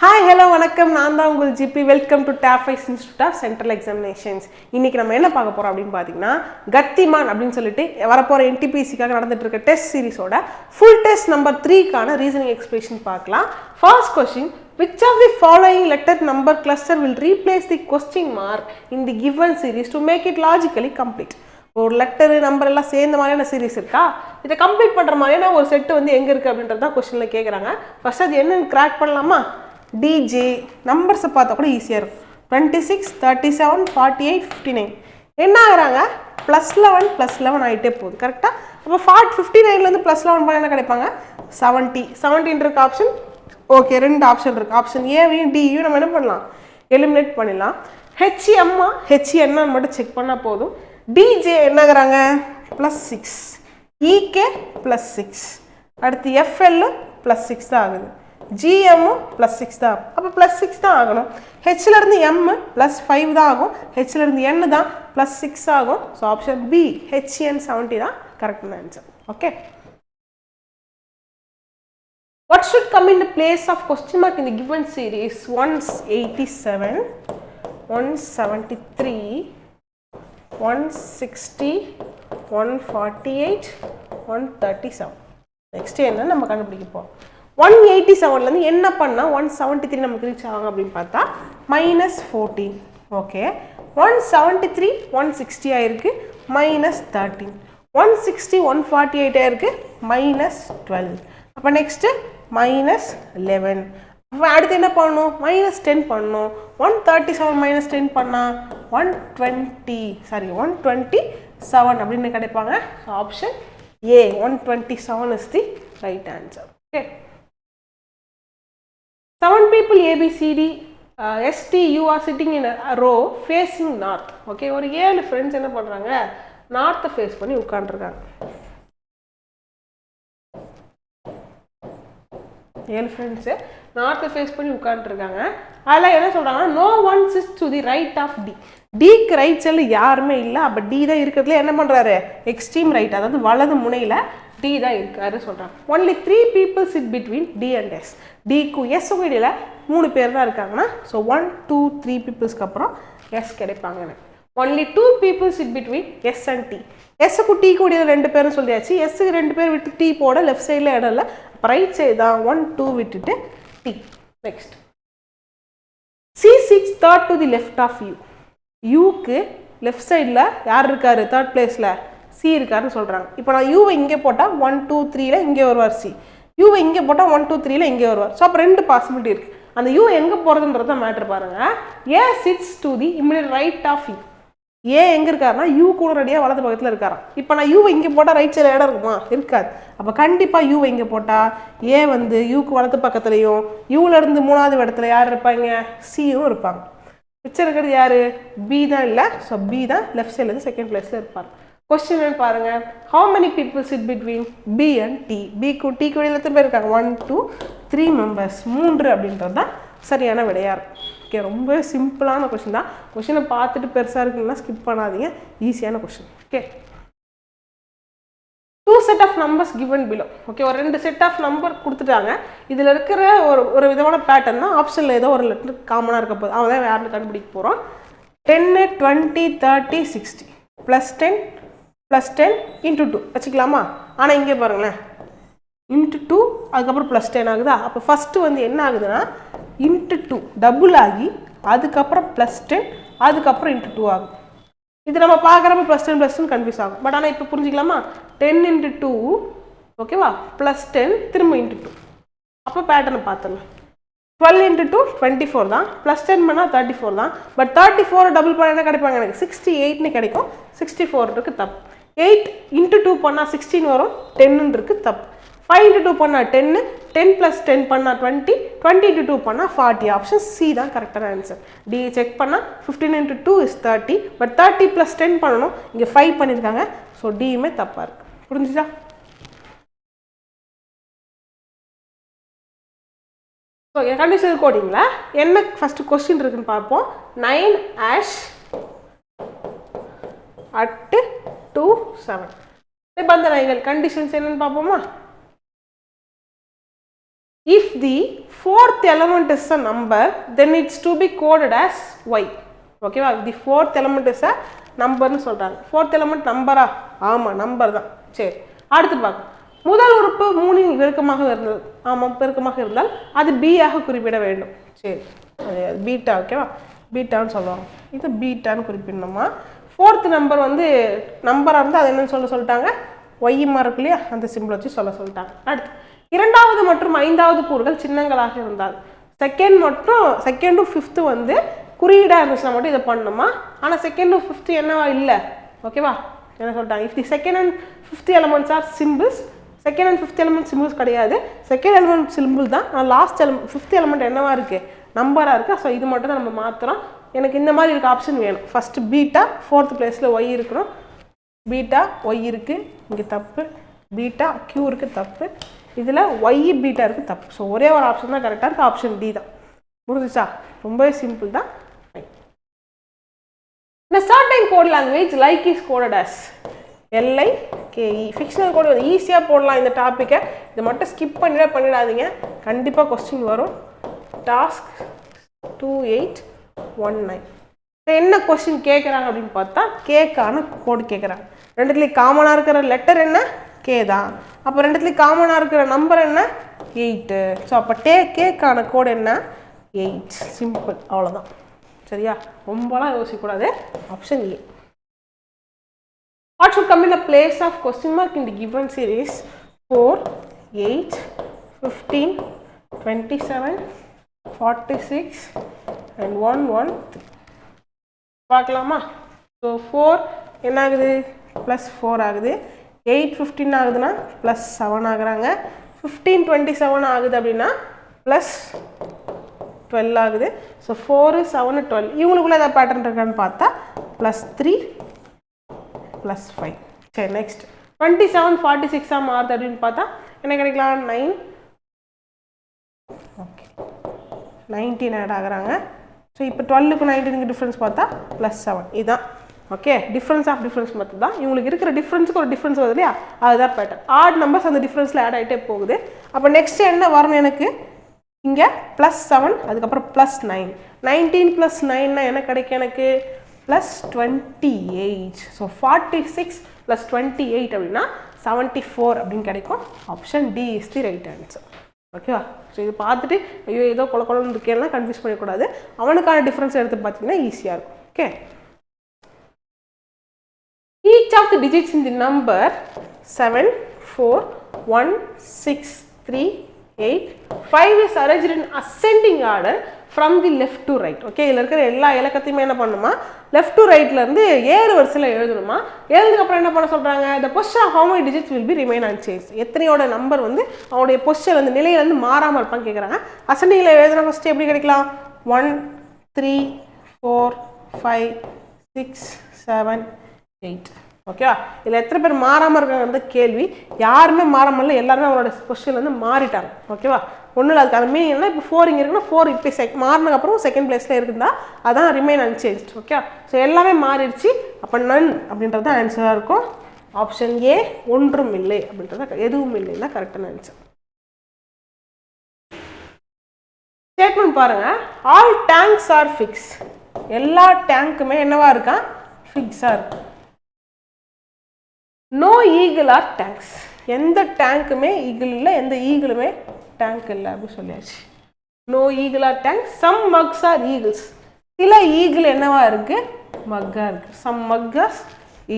Hi hello வணக்கம், நான் தான் உங்கள் ஜிபி. வெல்கம் டு டாஃபைஸ் இன்ஸ்டியூட் ஆஃப் சென்ட்ரல் எக்ஸாமினேஷன்ஸ். இன்றைக்கி நம்ம என்ன பார்க்க போகிறோம் அப்படின்னு பார்த்தீங்கன்னா, கத்திமான் அப்படின்னு சொல்லிட்டு வரப்போகிற என்டிபிசிக்காக நடந்துட்டு இருக்க டெஸ்ட் சீரிஸோட ஃபுல் டெஸ்ட் நம்பர் 3க்கான ரீசனிங் எக்ஸ்பிரஷன் பார்க்கலாம். First question, which of the following letter number cluster will replace the question mark in the given series to make it logically complete? ஒரு லெட்டரு நம்பர் எல்லாம் சேர்ந்த மாதிரியான series இருக்கா, இதை complete பண்ணுற மாதிரியான ஒரு செட்டு வந்து எங்கே இருக்குது அப்படின்றது தான் கொஸ்டினில் கேட்குறாங்க. ஃபர்ஸ்ட் அது என்னன்னு கிராக் பண்ணலாமா? டிஜே நம்பர்ஸை பார்த்தா கூட ஈஸியாக இருக்கும். 26, 37, 48, 59 என்ன ஆகுறாங்க? +11 ஆகிட்டே போகுது. கரெக்டாக? அப்போ 59லேருந்து +11 பண்ண என்ன கிடைப்பாங்க? 70 இருக்க ஆப்ஷன் ஓகே. ரெண்டு ஆப்ஷன் இருக்குது. ஆப்ஷன் ஏவையும் டியும் நம்ம என்ன பண்ணலாம்? எலிமினேட் பண்ணிடலாம். ஹெச்எம்மா ஹெச்என்னு மட்டும் செக் பண்ணால் போதும். டிஜே என்னங்கிறாங்க? +6, இகே +6, அடுத்து எஃப்எல் +6 தான் ஆகுது. ஜிஎம்மும் +6 தான் ஆகும். அப்போ +6 தான் ஆகணும். ஹெச்லேருந்து எம் +5 தான் ஆகும். ஹெச்லேருந்து என் தான் +6 ஆகும். ஸோ ஆப்ஷன் பி ஹெச்என் 70 தான் கரெக்டான answer. Okay. What should come in the place of question mark in the given series? 187, 173, 160, 148, 137. Next என்ன நம்ம கண்டுபிடிக்க போகிறோம்? 187லேருந்து என்ன பண்ணால் 173 நமக்கு ரீச் ஆகும் அப்படின்னு பார்த்தா -14. ஓகே. 173 160 ஆயிருக்கு, -13. 160 148 ஆயிருக்கு, -12. அப்போ நெக்ஸ்ட்டு -11. அப்போ அடுத்து என்ன பண்ணணும்? -10 பண்ணணும். 137 -10 பண்ணால் 127 அப்படின்னு கிடைப்பாங்க. So option A 127 is the right answer. Okay. 7 people ABCD STU are sitting in a row facing north. Okay. ஒரு 7 ஃப்ரெண்ட்ஸ் என்ன பண்ணுறாங்க? நார்த்தை ஃபேஸ் பண்ணி உட்காந்துருக்காங்க. 7 ஃப்ரெண்ட்ஸு நார்த்தை ஃபேஸ் பண்ணி உட்காந்துருக்காங்க. அதில் என்ன சொல்கிறாங்கன்னா, நோ ஒன் சிஸ் to the right of T. டிக்கு ரைட் சைடில் யாருமே இல்லை. அப்போ டி தான் இருக்கிறதுல என்ன பண்ணுறாரு? எக்ஸ்ட்ரீம் ரைட், அதாவது வலது முனையில் டி தான் இருக்காரு சொல்கிறாங்க. Only 3 people sit between D and S. டிக்கும் எஸ்ஸுக்கும் இடையில் 3 பேர் தான் இருக்காங்கன்னா, ஸோ 1 2 3 peopleஸ்க்கு அப்புறம் எஸ் கிடைப்பாங்க. எனக்கு only 2 people sit between S and D. எஸ்ஸுக்கும் டீக்கு இடையில் 2 பேரும் சொல்லியாச்சு. எஸ்ஸுக்கு 2 பேர் விட்டு டி போட லெஃப்ட் சைடில் இடம் இல்லை. அப்போ ரைட் சைடு தான் 1 2 விட்டுட்டு D. Next, C sits third to the left of U. யூக்கு லெஃப்ட் சைடில் யார் இருக்காரு? தேர்ட் பிளேஸில் சி இருக்காருன்னு சொல்கிறாங்க. இப்போ நான் யூவை இங்கே போட்டால் 1 2 3ல் இங்கே வருவார் சி. யூவை இங்கே போட்டால் 1 2 3ல் இங்கே வருவார். ஸோ அப்போ 2 பாசிபிலிட்டி இருக்குது. அந்த யூ எங்கே போகிறதுன்றது தான் மேட்ரு பாருங்கள். A sits to the immediate right of U. A எங்கே இருக்காருன்னா யூ கூட ரெடியாக வலது பக்கத்தில் இருக்காராம். இப்போ நான் யூவை இங்கே போட்டால் ரைட் சைடில் இடம் இருக்குமா? இருக்காது. அப்போ கண்டிப்பாக யூவை இங்கே போட்டால் ஏ வந்து யூக்கு வலது பக்கத்துலையும் யூவிலேருந்து 3வது இடத்துல யார் இருப்பாங்க? சியும் இருப்பாங்க. மிச்சம் இருக்கிறது யார்? பி தான் இல்லை. ஸோ பி தான் லெஃப்ட் சைட்லேருந்து செகண்ட் பிளேஸில் இருப்பார். கொஸ்டின் பாருங்க, how many people sit between B and T? பிக்கும் டீக்கு இடையில எத்தனை பேர் இருக்காங்க? 1 2 3 members. 3 அப்படின்றது தான் சரியான விடையாக இருக்கும். ஓகே. ரொம்ப சிம்பிளான கொஸ்டின் தான். கொஸ்டினை பார்த்துட்டு பெருசாக இருக்குன்னா ஸ்கிப் பண்ணாதீங்க. ஈஸியான question. Okay. 2 set of numbers given below. Okay. ஒரு 2 செட் ஆஃப் நம்பர் கொடுத்துட்டாங்க. இதில் இருக்கிற ஒரு விதமான பேட்டர்ன் தான் ஆப்ஷனில் ஏதோ ஒரு லெட்டர் காமனாக இருக்க போகுது. அவன் தான் யாருன்னு கண்டுபிடிக்க போகிறோம். 10 20 30 60 +10 +10 × 2 வச்சுக்கலாமா? ஆனால் இங்கே பாருங்களேன், ×2 அதுக்கப்புறம் +10 ஆகுதா? அப்போ ஃபஸ்ட்டு வந்து என்ன ஆகுதுன்னா ×2 டபுள் ஆகி அதுக்கப்புறம் +10 அதுக்கப்புறம் ×2 ஆகும். இது நம்ம பார்க்குறப்ப +10 கன்ஃபியூஸ் ஆகும். பட் ஆனால் இப்போ புரிஞ்சிக்கலாமா? 10 × 2 ஓகேவா, +10 திரும்ப ×2. அப்போ பேட்டர்னை பார்த்துடலாம். 12 × 2 24 தான். +10 பண்ணால் 34 தான். பட் 34 டபுள் பண்ண என்ன கிடைப்பாங்க? எனக்கு 68ன்னு கிடைக்கும். 64 இருக்கு தப்பு. 8 × 2 பண்ணால் 16 வரும். 10 இருக்கு தப்பு. 5 × 2 பண்ணால் 10, 10 + 10 பண்ணால் 20, 20 × 2 பண்ணால் 40. ஆப்ஷன் சி தான் கரெக்டான ஆன்சர். டி செக் பண்ணால் 15 × 2 is 30. பட் 30 + 10 பண்ணணும். இங்கே 5 பண்ணியிருக்காங்க. ஸோ டியுமே தப்பாக இருக்கு. புரிஞ்சுச்சா? ஸோ கண்டிஷனல் கோடிங்கில் என்ன ஃபஸ்ட்டு கொஸ்டின் இருக்குன்னு பார்ப்போம். 9 ash at 2 7 நிபந்தனைகள் கண்டிஷன்ஸ் என்னன்னு பார்ப்போமா? if the fourth element is a number then it's to be coded as y. Okay va, if the fourth element is a number னு சொல்றாங்க. fourth element நம்பரா? ஆமா நம்பர் தான். சரி அடுத்து பாக்க, முதல் உறுப்பு 3 இன் பெருக்கமாக இருந்தால், ஆமா பெருக்கமாக இருந்தால் அது b ஆக குறிப்பிட வேண்டும். சரி அது பீட்டா. ஓகேவா, பீட்டான்னு சொல்லுவாங்க. இது பீட்டான்னு குறிப்பிடணுமா. fourth நம்பர் வந்து நம்பரா இருந்தால் அது என்னன்னு சொல்லிட்டாங்க, y மா இருக்கு இல்லையா, அந்த சிம்பிள் வச்சு சொல்லிட்டாங்க. அடுத்து இரண்டாவது மற்றும் ஐந்தாவது கூறுகள் சின்னங்களாக இருந்தால், செகண்டும் ஃபிஃப்த்து வந்து குறியீடாக இருந்துச்சுன்னா மட்டும் இதை பண்ணணுமா. ஆனால் செகண்டும் ஃபிஃப்த்து என்னவா இல்லை. ஓகேவா, என்ன சொல்லிட்டாங்க, if the second and fifth elements R symbols, second and fifth element symbols கிடையாது, செகண்ட் எலமெண்ட் சிம்பிள் தான். ஆனால் லாஸ்ட் ஃபிஃப்த் எலமெண்ட் என்னவா இருக்குது, நம்பராக இருக்குது. ஸோ இது மட்டும் தான் நம்ம மாற்றுறோம். எனக்கு இந்த மாதிரி இருக்க ஆப்ஷன் வேணும். ஃபஸ்ட்டு பீட்டா, ஃபோர்த் பிளேஸில் ஒய் இருக்கணும். பீட்டா ஒய் இருக்குது, இங்கே தப்பு. பீட்டா கியூ இருக்குது, தப்பு. இதில் ஒய் பீட்டா இருக்குது, தப்பு. ஸோ ஒரே ஒரு ஆப்ஷன் தான் கரெக்டாக இருக்குது, ஆப்ஷன் டி தான். புரிஞ்சுச்சா, ரொம்பவே சிம்பிள் தான். In a certain code language like is coded as LIKE. Fictional code ஈஸியாக போடலாம் இந்த டாப்பிக்கை. இதை மட்டும் ஸ்கிப் பண்ணிடாதீங்க, கண்டிப்பாக கொஸ்டின் வரும். டாஸ்க் 2819 என்ன கொஸ்டின் கேட்குறாங்க அப்படின்னு பார்த்தா, கேக்கான கோடு கேட்குறாங்க. ரெண்டுத்துலேயும் காமனாக இருக்கிற லெட்டர் என்ன, கே தான். அப்போ ரெண்டுத்துலேயும் காமனாக இருக்கிற நம்பர் என்ன, 8. ஸோ அப்போ கேக்கான கோடு என்ன, 8. சிம்பிள், அவ்வளோதான். சரியா, ரொம்பலாம் யோசிக்கக்கூடாது. Option A. What should come in the place of question mark in the given series? 4, 8, 15, 27, 46 and 1, 1, 3. பார்க்கலாமா. ஸோ 4 என்ன ஆகுது, +4 ஆகுது. 8, 15 ஆகுதுன்னா +7 ஆகுறாங்க. 15, 27 ஆகுது அப்படின்னா +12 ஆகுது. ஸோ 4, 7, 12 இவங்களுக்குள்ள ஏதாவது பேட்டர்ன் இருக்கான்னு பார்த்தா +3, +5. சரி நெக்ஸ்ட் 27, 46 மாறுது அப்படின்னு பார்த்தா என்ன கிடைக்கலாம், 9. ஓகே 19 ஆட் ஆகுறாங்க. ஸோ இப்போ 12க்கு 19க்கு டிஃப்ரென்ஸ் பார்த்தா +7. இதுதான் okay, difference of difference method தான். இவங்களுக்கு இருக்கிற டிஃப்ரென்ஸுக்கு ஒரு டிஃப்ரென்ஸ் வருது இல்லையா, அதுதான் பேட்டர்ன். ஆட் நம்பர்ஸ் அந்த டிஃப்ரென்ஸில் ஆட் ஆகிட்டே போகுது. அப்போ நெக்ஸ்ட் என்ன வரணும் எனக்கு, இங்கே +7 அதுக்கப்புறம் +9. 19 + 9 என்ன கிடைக்கும் எனக்கு, +28. ஸோ 46 + 28 அப்படின்னா 74 அப்படின்னு கிடைக்கும். Option D is the right answer. ஓகேவா. ஸோ இது பார்த்துட்டு ஐயோ ஏதோ குழந்தை இருக்கேன்னா கன்ஃபியூஸ் பண்ணிக்கூடாது. அவனுக்கான டிஃப்ரென்ஸ் எடுத்து பார்த்தீங்கன்னா ஈஸியாக இருக்கும். Okay, each of the digits in the number 7, 4, 1, 6, 3, 8, 5 is arranged in ascending order from the left to right. Okay, இதில் இருக்கிற எல்லா இலக்கத்தையுமே என்ன பண்ணணுமா, லெஃப்ட் டு ரைட்லேருந்து ஏறு வரிசையில் எழுதணுமா. எழுதுக்கப்புறம் என்ன பண்ண சொல்கிறாங்க, the position of how many digits will be remain unchanged. எத்தனையோட நம்பர் வந்து அவனுடைய பொசிஷன் வந்து நிலையிலேருந்து மாறாமல் இருப்பான்னு கேட்குறாங்க. அசெண்டிங்கில் எழுதுனா ஃபஸ்ட்டு எப்படி கிடைக்கலாம், 1, 3, 4, 5, 6, 7, 8. ஓகேவா, இதில் எத்தனை பேர் மாறாமல் இருக்காங்க அந்த கேள்வி. யாருமே மாறாமல், எல்லாருமே அவரோட பொசிஷன் வந்து மாறிட்டாங்க. ஓகேவா, ஒன்றும் இல்லை. அதுக்கான மீனிங் என்ன, இப்போ 4 இங்கே இருக்குன்னா 4 இப்போ மாறினதுக்கப்புறம் செகண்ட் பிளேஸில் இருக்குதா, அதான் ரிமைன் அன்சேஞ்ச். ஓகே, ஸோ எல்லாமே மாறிடுச்சு. அப்போ நன் அப்படின்றது தான் ஆன்சராக இருக்கும். ஆப்ஷன் ஏ ஒன்றும் இல்லை அப்படின்றது, எதுவும் இல்லைன்னு தான் கரெக்டான ஆன்சர். ஸ்டேட்மெண்ட் பாருங்க, ஆல் டேங்க்ஸ் ஆர் ஃபிக்ஸ். எல்லா டேங்க்குமே என்னவா இருக்கா, ஃபிக்ஸாக இருக்கு. No eagle are tanks. எந்த டேங்க்குமே ஈகிள் இல்லை, எந்த ஈகிளுமே டேங்க் இல்லை அப்படின்னு சொல்லியாச்சு. No eagle are tank. Some mugs are eagles. சில ஈகிள் என்னவா இருக்கு, மக்கா இருக்கு. Some mugs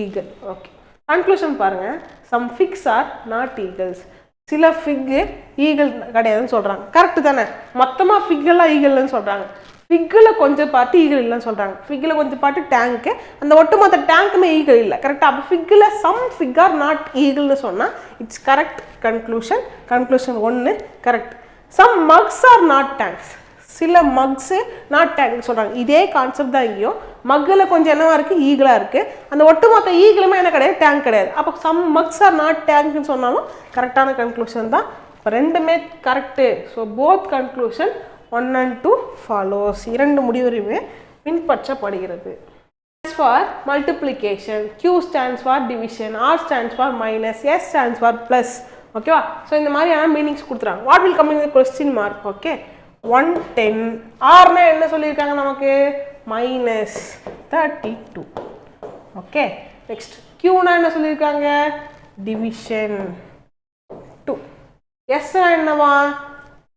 eagle. Okay, conclusion பாருங்க, some figs are not eagles. சில ஃபிக்கு ஈகிள் கிடையாதுன்னு சொல்றாங்க. கரெக்டு தானே, மொத்தமாக ஃபிக்கெல்லாம் ஈகிள்னு சொல்றாங்க. ஃபிக்கில் கொஞ்சம் பாட்டு ஈகிள் இல்லைன்னு சொல்கிறாங்க. ஃபிக்கில் கொஞ்சம் பாட்டு டேங்க்கு, அந்த ஒட்டுமொத்த டேங்க்குமே ஈகிள் இல்லை. கரெக்டாக, அப்போ ஃபிக்கில் சம் ஃபிக் ஆர் நாட் ஈகிள்னு சொன்னால் it's correct conclusion. Conclusion 1 correct. Some mugs are not tanks. சில மக்ஸு நாட் டேங்க்னு சொல்கிறாங்க. இதே கான்செப்ட் தான் இங்கேயும். மக்கில் கொஞ்சம் என்னவா இருக்குது, ஈகிளாக இருக்குது. அந்த ஒட்டுமொத்த ஈகிளுமே என்ன கிடையாது, டேங்க் கிடையாது. அப்போ சம் மக்ஸ் ஆர் நாட் டேங்க்னு சொன்னாலும் கரெக்டான கன்க்ளூஷன் தான். இப்போ ரெண்டுமே correct. So both conclusion 1 and 2 follows. இரண்டு முடிவுரையுமே பின்பற்றப்படுகிறது. S for multiplication, Q stands for division, R stands for minus, S stands for plus. ஓகேவா? ஸோ இந்த மாதிரியான மீனிங்ஸ் கொடுத்துறாங்க. What will come in the question mark? Okay, 110 ஆர்னா என்ன சொல்லியிருக்காங்க நமக்கு? -32. Okay, next கியூனா என்ன சொல்லியிருக்காங்க? டிவிஷன் 2. எஸ்னா என்னவா?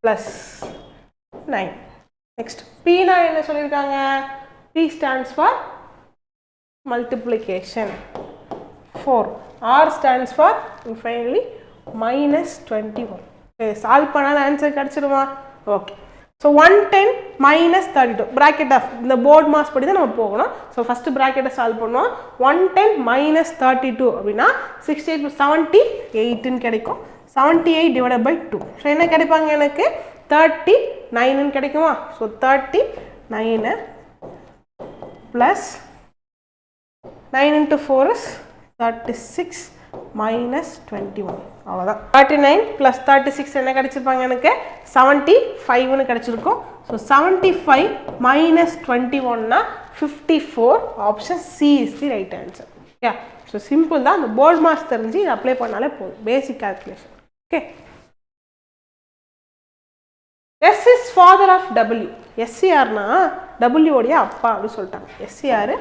+9. நெக்ஸ்ட் பீனா என்ன சொல்லியிருக்காங்க? P stands for multiplication 4. R stands for finally -21. Solve பண்ணால் ஆன்சர் கிடச்சிருமா? ஓகே, ஸோ 110 -32 ப்ராக்கெட் ஆஃப் இந்த போர்ட் மாஸ் படி தான் நம்ம போகணும். ஸோ ஃபஸ்ட்டு ப்ராக்கெட்டை சால்வ் பண்ணுவோம். 110 -32 அப்படின்னா 68 + 78ன்னு கிடைக்கும். 78 / 2. ஸோ என்ன கிடைப்பாங்க? எனக்கு 39ன்னு கிடைக்குமா? So 39 plus 9 into 4 is 36 minus 21. அவ்வளோதான். 39 plus 36 என்ன கிடைச்சிருப்பாங்க? எனக்கு 75ன்னு கிடைச்சிருக்கும். ஸோ 75 minus 21னா 54. Option C is the right answer. Okay, so simple தான். அந்த போர்ட் மாஸ் தெரிஞ்சு இதை அப்ளை பண்ணாலே போதும். Basic calculation. Okay, S is father of W. S யாருன்னா டபிள்யூடைய அப்பா அப்படின்னு சொல்லிட்டாங்க. எஸ் யாரு?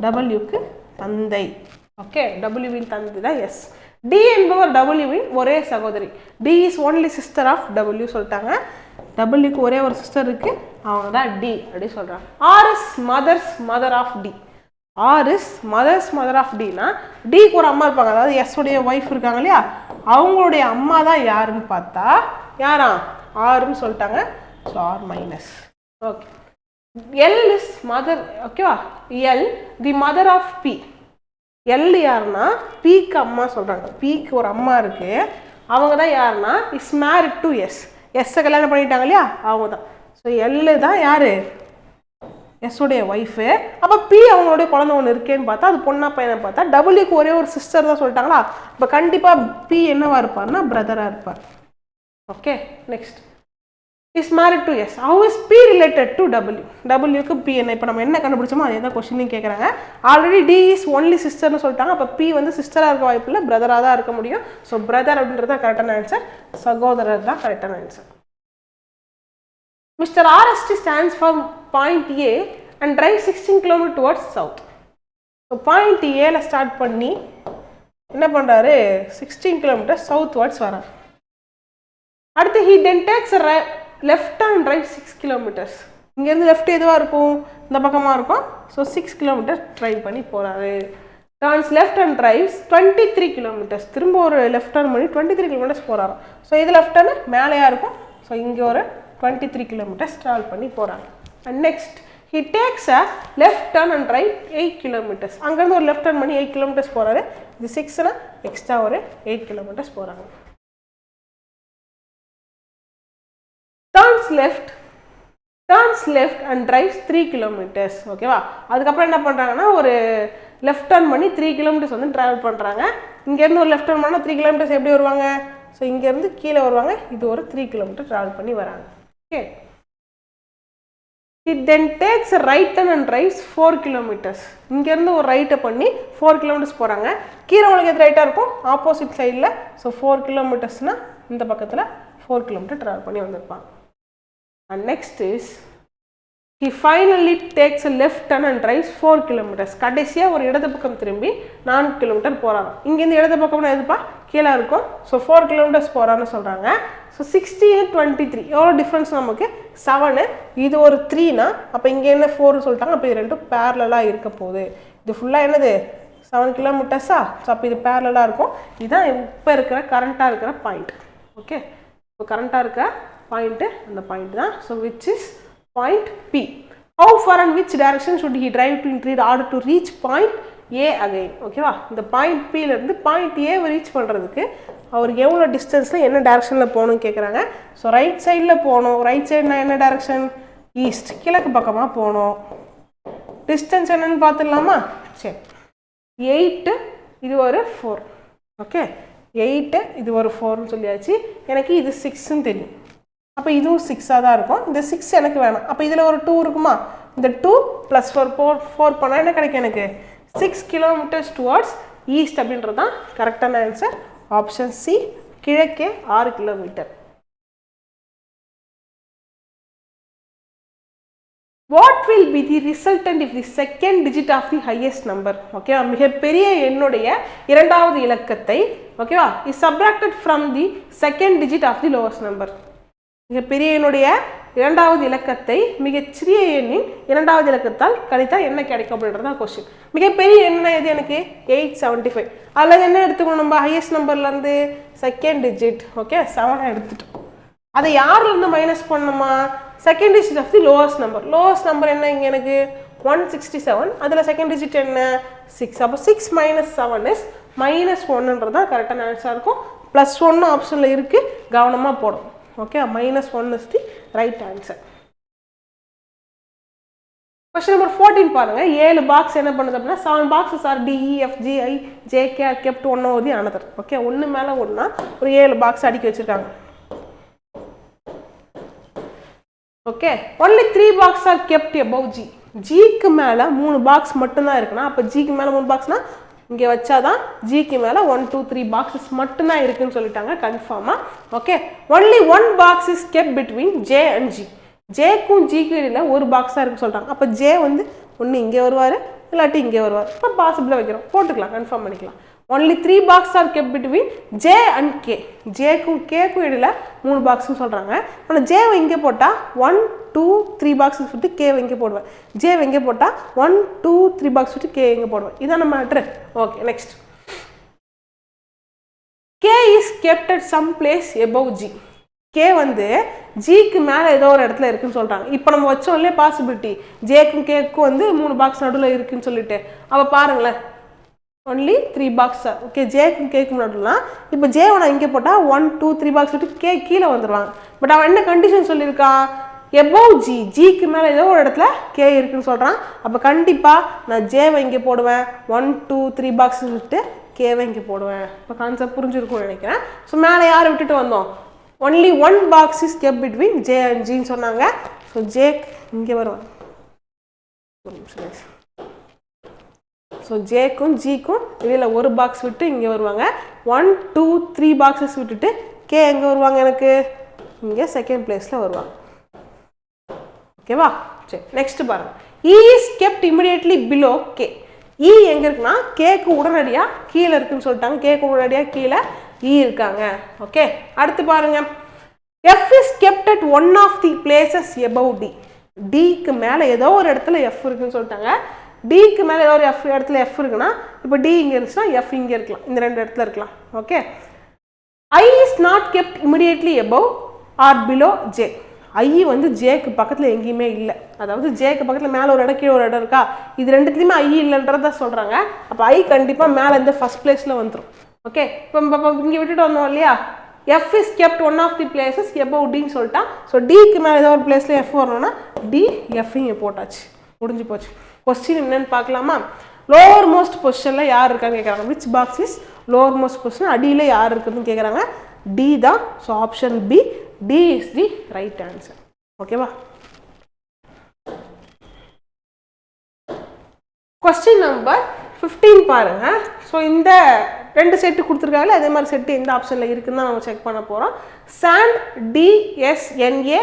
டபிள்யூக்கு தந்தை. ஓகே, டபிள்யூவின் தந்தை தான் எஸ். டி என்பவர் டபிள்யூவின் ஒரே சகோதரி. T is only sister of W சொல்லிட்டாங்க. டபிள்யூக்கு ஒரே ஒரு சிஸ்டர் இருக்கு, அவங்க தான் டி அப்படின்னு சொல்றாங்க. R is mother's mother of D. R is mother's mother of டினா டிக்கு ஒரு அம்மா இருப்பாங்க, அதாவது எஸ் உடைய ஒய்ஃப் இருக்காங்க இல்லையா, அவங்களுடைய அம்மா தான் யாருன்னு பார்த்தா யாரா? ஆறுன்னு சொல்லிட்டாங்க. So R minus. Okay, L is mother. ஓகேவா? L the mother of P. L யாருன்னா பிக்கு அம்மா சொல்கிறாங்க. பிக்கு ஒரு அம்மா இருக்கு, அவங்க தான் யாருன்னா இஸ் மேரிட் டு எஸ். எஸ்ஸை கல்யாணம் பண்ணிட்டாங்க இல்லையா, அவங்க தான். ஸோ எல்லு தான் யாரு? எஸ் உடைய ஒய்ஃபு. அப்போ பி அவங்களுடைய குழந்தை ஒன்று இருக்கேன்னு பார்த்தா அது பொண்ணா பையனை பார்த்தா டபிள்யூக்கு ஒரே ஒரு சிஸ்டர் தான் சொல்லிட்டாங்களா. இப்போ கண்டிப்பாக பி என்னவா இருப்பார்னா பிரதராக இருப்பார். Okay, next is married to S. How is P related to W? டபிள்யூக்கு பி என்ன? இப்போ நம்ம என்ன கண்டுபிடிச்சோமோ அதே தான் கொஸ்டினையும் கேட்குறாங்க. ஆல்ரெடி டி இஸ் ஒன்லி சிஸ்டர்னு சொல்லிட்டாங்க. அப்போ பி வந்து சிஸ்டராக இருக்க வாய்ப்பு இல்லை, பிரதராக தான் இருக்க முடியும். ஸோ பிரதர் அப்படின்றது தான் கரெக்டான ஆன்சர். சகோதரர் தான் கரெக்டான answer. Mister RST stands for point A and drives 16 km towards south. So point ஏல ஸ்டார்ட் பண்ணி என்ன பண்ணுறாரு? 16 km சவுத்வர்ட்ஸ் வரார். அடுத்து he then takes a left and drives 6 km. இங்கேருந்து லெஃப்ட் எதுவாக இருக்கும்? இந்த பக்கமாக இருக்கும். ஸோ 6 km ட்ரைவ் பண்ணி போகிறாரு. Turns left and drives 23 km. திரும்ப ஒரு லெஃப்ட் டர்ன் பண்ணி 23 km போகிறாரு. ஸோ இது லெஃப்ட் டர்னு மேலேயா இருக்கும். ஸோ இங்கே ஒரு 23 km ட்ராவல் பண்ணி போகிறாங்க. And next he takes a left turn and drive 8 km. அங்கேருந்து ஒரு லெஃப்ட் டர்ன் பண்ணி 8 km போகிறாரு. இது 6னா எக்ஸ்ட்ரா ஒரு 8 km போகிறாங்க. turns left and drives 3 km. ஓகேவா? அதுக்கப்புறம் என்ன பண்ணுறாங்கன்னா ஒரு லெஃப்ட் டர்ன் பண்ணி 3 km வந்து ட்ராவல் பண்ணுறாங்க. இங்கேருந்து ஒரு லெஃப்ட் டர்ன் பண்ணால் 3 km எப்படி வருவாங்க? ஸோ இங்கேருந்து கீழே வருவாங்க. இது ஒரு 3 km ட்ராவல் பண்ணி வராங்க. Okay, it then takes a right turn and drives 4 km. இங்கேருந்து ஒரு ரைட்டை பண்ணி 4 km போகிறாங்க. கீழே உங்களுக்கு எது ரைட்டாக இருக்கும்? ஆப்போசிட் சைடில். ஸோ 4 km இந்த பக்கத்தில் 4 km ட்ராவல் பண்ணி வந்திருப்பாங்க. And next is he finally takes a left turn and drives 4 km. கடைசியாக ஒரு இடது பக்கம் திரும்பி 4 km போகிறாங்க. இங்கேருந்து இடது பக்கம்னா எதுப்பா? கீழே இருக்கும். ஸோ 4 km போகிறான்னு சொல்கிறாங்க. ஸோ 16 23 எவ்வளோ டிஃப்ரென்ஸ் நமக்கு? 7. இது ஒரு 3னா அப்போ இங்கே என்ன 4 சொல்லிட்டாங்க. அப்போ இது ரெண்டும் பேரலாக இருக்க போகுது. இது ஃபுல்லாக என்னது? 7 km. ஸோ அப்போ இது பேரலாக இருக்கும். இதுதான் இப்போ இருக்கிற கரண்ட்டாக இருக்கிற பாயிண்ட். ஓகே, இப்போ கரண்ட்டாக இருக்கிற பாயிண்ட்டு அந்த பாயிண்ட் தான். So which is point P. How far and which direction should he drive to in order to reach point A again? ஓகேவா? இந்த பாயிண்ட் Pலேருந்து பாயிண்ட் ஏவை ரீச் பண்ணுறதுக்கு அவருக்கு எவ்வளோ டிஸ்டன்ஸில் என்ன டேரக்ஷனில் போகணும்னு கேட்குறாங்க. ஸோ ரைட் சைடில் போகணும். ரைட் சைடுனா என்ன டேரக்ஷன்? ஈஸ்ட், கிழக்கு பக்கமாக போகணும். டிஸ்டன்ஸ் என்னன்னு பார்த்துடலாமா? சரி, 8 இது ஒரு 4. ஓகே, 8 இது ஒரு 4ன்னு சொல்லியாச்சு. எனக்கு இது 6ன்னு தெரியும். அப்போ இதுவும் 6ஆக தான் இருக்கும். இந்த 6 எனக்கு வேணும். அப்போ இதில் ஒரு 2 இருக்குமா? இந்த 2 + 4 பண்ணால் என்ன கிடைக்கும்? எனக்கு 6 km டுவர்ட்ஸ் ஈஸ்ட் அப்படின்றது தான் கரெக்டான ஆன்சர். Option C. கிழக்கே 6 kilometre. What will be the resultant if the second digit of the highest number? ஓகேவா, மிகப்பெரிய எண்ணுடைய இரண்டாவது இலக்கத்தை ஓகேவா is subtracted from the second digit of the lowest number. மிகப்பெரிய எண்ணுடைய இரண்டாவது இலக்கத்தை மிகச்சிறிய எண்ணின் இரண்டாவது இலக்கத்தால் கழித்தால் என்ன கிடைக்கும் அப்படின்றதா கொஸ்டின். மிகப்பெரிய எண்ணா எது எனக்கு 875. அதில் என்ன எடுத்துக்கணும் நம்ம ஹையஸ்ட் நம்பர்லேருந்து செகண்ட் டிஜிட் ஓகே 7 எடுத்துட்டோம். அதை யார்லேருந்து மைனஸ் பண்ணணுமா second digit of the lowest number. Lowest number என்ன இங்கே எனக்கு 167. அதில் செகண்ட் டிஜிட் என்ன 6. அப்போ 6 - 7 இஸ் -1ன்றது தான் கரெக்டான ஆன்சராக இருக்கும். +1 ஆப்ஷனில் இருக்குது, கவனமாக போடும். Okay, -1 is the right answer. Question number 14 பாருங்க. 7 பாக்ஸ் என்ன பண்ணுது அப்படின்னா 7 boxes are D, E, F, G, I, J, K are kept one over the another. Okay, ஒன்று மேலே ஒன்றா ஒரு 7 பாக்ஸ் அடுக்கி வச்சிருக்காங்க. Okay, only 3 boxes are kept above G. Gக்கு மேலே 3 பாக்ஸ் மட்டும்தான் இருக்குன்னா அப்போ Gக்கு மேலே 3 பாக்ஸ்னா இங்கே வச்சாதான் Gக்கு மேலே 1 2 3 பாக்ஸஸ் மட்டும்தான் இருக்குன்னு சொல்லிட்டாங்க கன்ஃபார்மாக. Okay, only 1 box is kept between J and G. ஜேக்கும் ஜிக்கு இடையில ஒரு பாக்ஸாக இருக்குன்னு சொல்கிறாங்க. அப்போ ஜே வந்து ஒன்று இங்கே வருவார், இல்லாட்டி இங்கே வருவார். இப்போ பாசிபிளாக வைக்கிறோம், போட்டுக்கலாம், கன்ஃபார்ம் பண்ணிக்கலாம். Only 3 boxes are kept between J and K. ஜேக்கும் கேக்கும் இடையில 3 பாக்ஸ்ன்னு சொல்கிறாங்க. ஆனால் ஜேவை இங்கே போட்டால் 1 2 3 பாக்ஸஸ் விட்டு கேவை இங்கே போடுவேன். ஜேவை இங்கே போட்டால் 1 2 3 பாக்ஸ் விட்டு கே இங்கே போடுவேன். இதான் நம்ம மேட்ரு. Okay, next. K is kept at some place above G. K வந்து ஜிக்கு மேலே ஏதோ ஒரு இடத்துல இருக்குன்னு சொல்கிறாங்க. இப்போ நம்ம வச்சோம் இல்லையா பாசிபிலிட்டி, ஜேக்கும் கேக்கும் வந்து 3 பாக்ஸ் நடுவில் இருக்குன்னு சொல்லிட்டு. அப்போ பாருங்களேன், ஒன்லி 3 பாக்ஸ் சார். ஓகே, ஜேக்கும் கேக்கும் நடுலாம். இப்போ ஜேவை நான் இங்கே போட்டால் 1 2 3 பாக்ஸ் விட்டு கே கீழே வந்துடுவாங்க. பட் அவன் என்ன கண்டிஷன் சொல்லியிருக்கான், எபவ் ஜி, ஜிக்கு மேலே ஏதோ ஒரு இடத்துல கே இருக்குன்னு சொல்கிறான். அப்போ கண்டிப்பாக நான் ஜேவை இங்கே போடுவேன், 1 2 3 பாக்ஸ் விட்டு கேவை இங்கே போடுவேன். இப்போ கான்செப்ட் புரிஞ்சிருக்கும்னு நினைக்கிறேன். ஸோ மேலே யாரை விட்டுட்டு வந்தோம், only 1 box is kept between J and G சொன்னாங்க. ஸோ J இங்கே வருவாங்க. ஸோ ஜேக்கும் ஜிக்கும் இதில் ஒரு பாக்ஸ் விட்டு இங்கே வருவாங்க. 1 2 3 பாக்ஸஸ் விட்டுட்டு கே எங்கே வருவாங்க, எனக்கு இங்கே செகண்ட் பிளேஸில் வருவாங்க. ஓகேவா, சரி நெக்ஸ்ட் பாருங்க. E is kept immediately below K. E எங்கே இருக்குன்னா கேக்கு உடனடியாக கீழே இருக்குன்னு சொல்லிட்டாங்க. கேக்கு உடனடியாக கீழே E இருக்காங்க. ஓகே, அடுத்து பாருங்க. F is kept at one of the places above D. Dக்கு மேலே ஏதோ ஒரு இடத்துல F இருக்குன்னு சொல்லிட்டாங்க. Dக்கு மேலே ஏதோ ஒரு இடத்துல F இருக்குன்னா இப்போ D இங்கே இருந்துச்சுன்னா F இங்கே இருக்கலாம், இந்த 2 இடத்துல இருக்கலாம். Okay, I is not kept immediately above or below J. I வந்து ஜேக்கு பக்கத்தில் எங்கேயுமே இல்லை. அதாவது ஜேக்கு பக்கத்தில் மேலே ஒரு இடம் கீழே ஒரு இடம் இருக்கா, இது ரெண்டுத்துலையுமே I இல்லைன்றத சொல்கிறாங்க. அப்போ I கண்டிப்பாக மேலே இந்த ஃபர்ஸ்ட் பிளேஸில் வந்துடும். ஓகே, இப்போ இங்கே விட்டுட்டு வந்தோம் இல்லையா, F is kept one of the places above Dன்னு சொல்லிட்டா. ஸோ Dக்கு மேலே ஏதோ ஒரு பிளேஸில் F வரணும்னா D F இங்கே போட்டாச்சு, முடிஞ்சு போச்சு. கொஸ்டின் என்னன்னு பார்க்கலாமா. லோவர் மோஸ்ட் பொசிஷனில் யார் இருக்கான்னு கேட்குறாங்க. Which box is lower most position, அடியில் யார் இருக்குதுன்னு கேட்குறாங்க. D தான். So option B, D is the right answer. ஓகேவா. கொஸ்டின் நம்பர் 15 பாருங்க. ஸோ இந்த 2 செட்டு கொடுத்துருக்காங்க, அதே மாதிரி செட்டு எந்த ஆப்ஷனில் இருக்குன்னு தான் நம்ம செக் பண்ண போகிறோம். Sand DSNA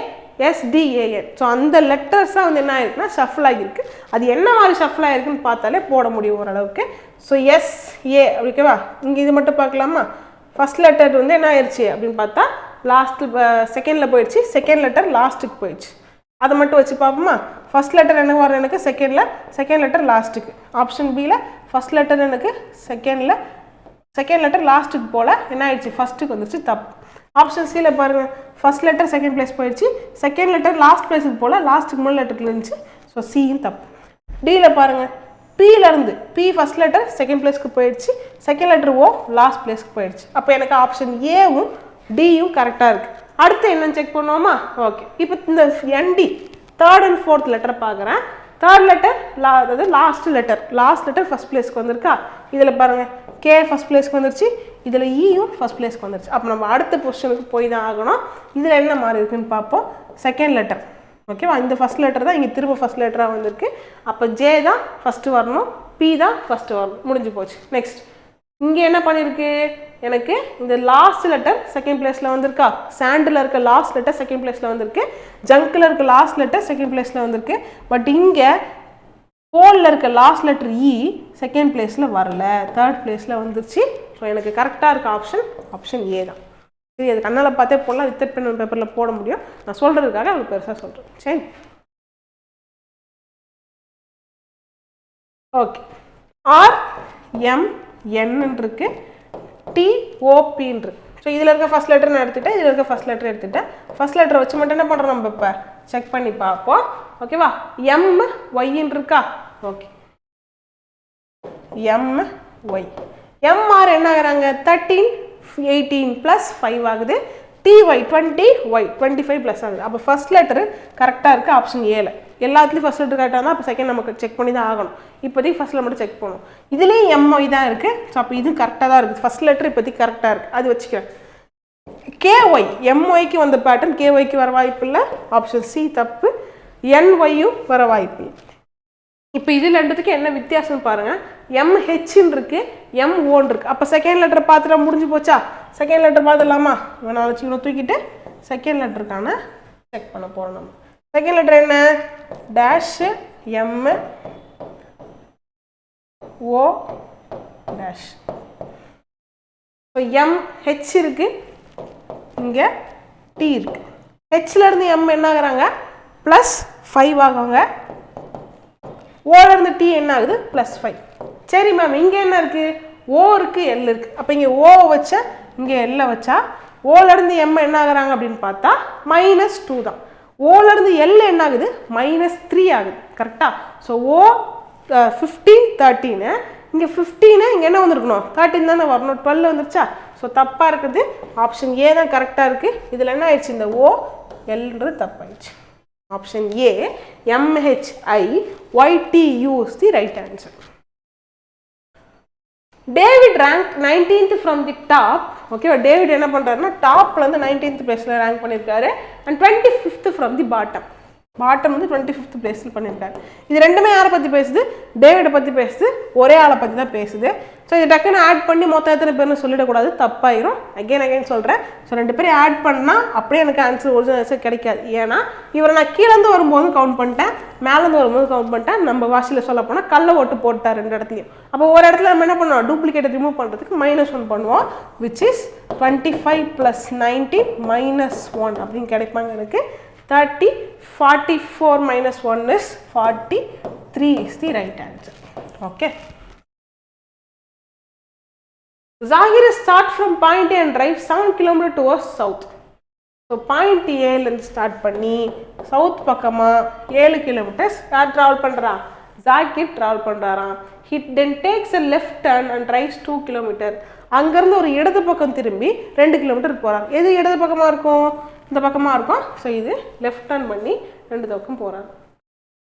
SDAN. ஸோ அந்த லெட்டர்ஸாக வந்து என்ன ஆயிருக்குன்னா ஷஃபில் ஆகிருக்கு. அது என்ன மாதிரி ஷஃபில் ஆகிருக்குன்னு பார்த்தாலே போட முடியும் ஓரளவுக்கு. ஸோ SA ஓகேவா. இங்கே இது மட்டும் பார்க்கலாமா. ஃபர்ஸ்ட் லெட்டர் வந்து என்ன ஆயிடுச்சு அப்படின்னு பார்த்தா லாஸ்ட்டு செகண்டில் போயிடுச்சு, செகண்ட் லெட்டர் லாஸ்ட்டுக்கு போயிடுச்சு. அதை மட்டும் வச்சு பார்ப்போமா. ஃபர்ஸ்ட் லெட்டர் என்ன வரும் எனக்கு செகண்டில், செகண்ட் லெட்டர் லாஸ்ட்டுக்கு. ஆப்ஷன் பியில் ஃபர்ஸ்ட் லெட்டர் எனக்கு செகண்ட் லெட்டர் லாஸ்ட்டுக்கு போல் என்ன ஆயிடுச்சு ஃபஸ்ட்டுக்கு வந்துருச்சு, தப்பு. ஆப்ஷன் சியில் பாருங்கள், ஃபர்ஸ்ட் லெட்டர் செகண்ட் பிளேஸ் போயிடுச்சு, செகண்ட் லெட்டர் லாஸ்ட் பிளேஸுக்கு போல் லாஸ்ட்டுக்கு மூணு லெட்டருக்கு இருந்துச்சு. ஸோ சியும் தப்பு. டியில் பாருங்கள், பியிலேருந்து பி ஃபர்ஸ்ட் லெட்டர் செகண்ட் பிளேஸ்க்கு போயிடுச்சு, செகண்ட் லெட்டர் ஓ லாஸ்ட் பிளேஸ்க்கு போயிடுச்சு. அப்போ எனக்கு ஆப்ஷன் ஏவும் டியும் கரெக்டாக இருக்குது. அடுத்து என்னன்னு செக் பண்ணுவோமா. ஓகே, இப்போ இந்த ND தேர்ட் அண்ட் ஃபோர்த் லெட்டரை பார்க்குறேன். தேர்ட் லெட்டர் அதாவது லாஸ்ட் லெட்டர் ஃபர்ஸ்ட் பிளேஸ்க்கு வந்திருக்கா. இதில் பாருங்கள் கே ஃபர்ஸ்ட் பிளேஸ்க்கு வந்துருச்சு, இதில் ஈயும் ஃபர்ஸ்ட் பிளேஸ்க்கு வந்துருச்சு. அப்போ நம்ம அடுத்த பொசிஷனுக்கு போய் தான் ஆகணும். இதில் என்ன மாதிரி இருக்குன்னு பார்ப்போம். செகண்ட் லெட்டர் ஓகேவா, இந்த ஃபர்ஸ்ட் லெட்டர் தான் இங்கே திரும்ப ஃபர்ஸ்ட் லெட்டராக வந்திருக்கு. அப்போ ஜே தான் ஃபஸ்ட்டு வரணும், பி தான் ஃபஸ்ட்டு வரணும், முடிஞ்சு போச்சு. நெக்ஸ்ட் இங்கே என்ன பண்ணியிருக்கு, எனக்கு இந்த லாஸ்ட் லெட்டர் செகண்ட் பிளேஸில் வந்திருக்கா, சாண்டில் இருக்க லாஸ்ட் லெட்டர் செகண்ட் பிளேஸில் வந்திருக்கு, ஜங்கில் இருக்க லாஸ்ட் லெட்டர் செகண்ட் பிளேஸில் வந்திருக்கு. பட் இங்கே கோலில் இருக்க லாஸ்ட் லெட்டர் இ செகண்ட் பிளேஸில் வரல, தேர்ட் பிளேஸில் வந்துருச்சு. ஸோ எனக்கு கரெக்டாக இருக்க ஆப்ஷன் ஏ தான். சரி, அது கண்ணால் பார்த்தே போடலாம், வித்தட் பென் பேப்பரில் போட முடியும். நான் சொல்கிறதுக்காக அவங்களுக்கு பெருசாக சொல்கிறேன். சரி, ஓகே. RMN இருக்கு, TOP இருக்கு. ஸோ இதில் இருக்க ஃபர்ஸ்ட் லெட்டர் நான் எடுத்துட்டேன், இதில் இருக்க ஃபர்ஸ்ட் லெட்டர் எடுத்துட்டேன். ஃபர்ஸ்ட் லெட்டரை வச்சு மட்டும் என்ன பண்ணுறோம், நம்ம இப்போ செக் பண்ணி பார்ப்போம். ஓகேவா? MY இருக்கா? Okay, MY. MR என்ன ஆகுறாங்க, 13 18 + 5 ஆகுது. TY 20 Y 25 + ஆகுது. அப்போ ஃபர்ஸ்ட் லெட்டரு கரெக்டாக இருக்குது ஆப்ஷன் ஏல. எல்லாத்துலேயும் ஃபர்ஸ்ட் லெட்டர் கரெக்டாக இருந்தால் அப்போ செகண்ட் நமக்கு செக் பண்ணி தான் ஆகணும். இப்போதைக்கு ஃபர்ஸ்ட்டில் மட்டும் செக் பண்ணணும். இதுலேயும் MY தான் இருக்குது. ஸோ அப்போ இது கரெக்டாக தான் இருக்குது. ஃபர்ஸ்ட் லெட்டர் இப்போதைக்கு கரெக்டாக இருக்குது, அது வச்சுக்கிறேன். KY MYக்கு வந்த பேட்டர்ன் KYக்கு வர வாய்ப்பு இல்லை, ஆப்ஷன் சி தப்பு. NYயும் வர வாய்ப்பு இல்லை. இப்போ இதில் ரெண்டுத்துக்கு என்ன வித்தியாசம் பாருங்கள். MHன்னு இருக்குது, MOன்னு இருக்குது. அப்போ செகண்ட் லெட்டர் பார்த்துட்டா முடிஞ்சு போச்சா? செகண்ட் லெட்டர் பார்த்துடலாமா? நான் வச்சு இவ்வளோ தூக்கிட்டு செகண்ட் லெட்டருக்கான செக் பண்ண போகிறோம். நம்ம செகண்ட் லெட்டர் என்ன, டேஷ் MO டேஷ். இப்போ MH இருக்குது, இங்கே T இருக்குது. ஹெச்லேருந்து M என்ன ஆகுறாங்க, +5 ஆகுவாங்க. ஓலேருந்து T என்ன ஆகுது, +5. சரி மேம், இங்கே என்ன இருக்குது, O இருக்குது, L இருக்குது. அப்போ இங்கே O வச்சா இங்கே L வச்சா ஓலேருந்து M என்ன ஆகுறாங்க அப்படின்னு பார்த்தா -2 தான். ஓலேருந்து L என்ன ஆகுது, -3 ஆகுது. கரெக்டாக? ஸோ O 15 13, இங்கே 15 இங்கே என்ன வந்துருக்கணும், 13 தானே வரணும், 12 வந்துருச்சா? ஸோ தப்பாக இருக்குது, ஆப்ஷன் ஏ தான் கரெக்டாக இருக்குது. இதில் என்ன ஆயிடுச்சு, இந்த O Lன்றது தப்பாயிடுச்சு. Option A, MHIYTU is the right answer. David ranked 19th from the top. Okay, David என்ன பண்றாருன்னா டாப்ல இருந்து 19th பிளேஸ்ல ரேங்க் பண்ணிருக்காரு and 25th from the bottom. Bottom வந்து 25th பிளேஸில் பண்ணியிருக்காரு. இது ரெண்டுமே யாரை பற்றி பேசுது, டேவிடை பற்றி பேசுது, ஒரே ஆளை பற்றி தான் பேசுது. ஸோ இது டக்குன்னு ஆட் பண்ணி மொத்தம் எத்தனை பேர்னு சொல்லிடக்கூடாது, தப்பாயிரும். அகைன் சொல்கிறேன். ஸோ ரெண்டு பேரும் ஆட் பண்ணால் அப்படியே எனக்கு ஒரிஜினல் ஆன்சர் கிடைக்காது. ஏன்னா இவரை நான் கீழேருந்து வரும்போது கவுண்ட் பண்ணிட்டேன், மேலேருந்து வரும்போது கவுண்ட் பண்ணிட்டேன். நம்ம வாசியில் சொல்ல போனால் கல்லை ஓட்டு போட்டார் ரெண்டு இடத்துலையும். அப்போ ஒரு இடத்துல நம்ம என்ன பண்ணுவோம், டூப்ளிகேட்டை ரிமூவ் பண்ணுறதுக்கு -1 பண்ணுவோம், விச் இஸ் 25 + 90 -1 அப்படின்னு கிடைப்பாங்க எனக்கு. 30, 44 - 1 is 43 is the right answer. Okay. Zahir start from point A and drive 7 km towards south. So point A ல ஸ்டார்ட் பண்ணி சவுத் பக்கமா 7 km யார் டிராவல் பண்றா, ஜாகிர் டிராவல் பண்றாராம். He then takes a left turn and drives 2 km. அங்கிருந்து ஒரு இடது பக்கம் திரும்பி 2 கிலோமீட்டர் போறார். எது இடது பக்கமா இருக்கும், இந்த பக்கமா இருக்கும். ஸோ இது லெஃப்ட் டர்ன் பண்ணி 2 பக்கம் போறாரு.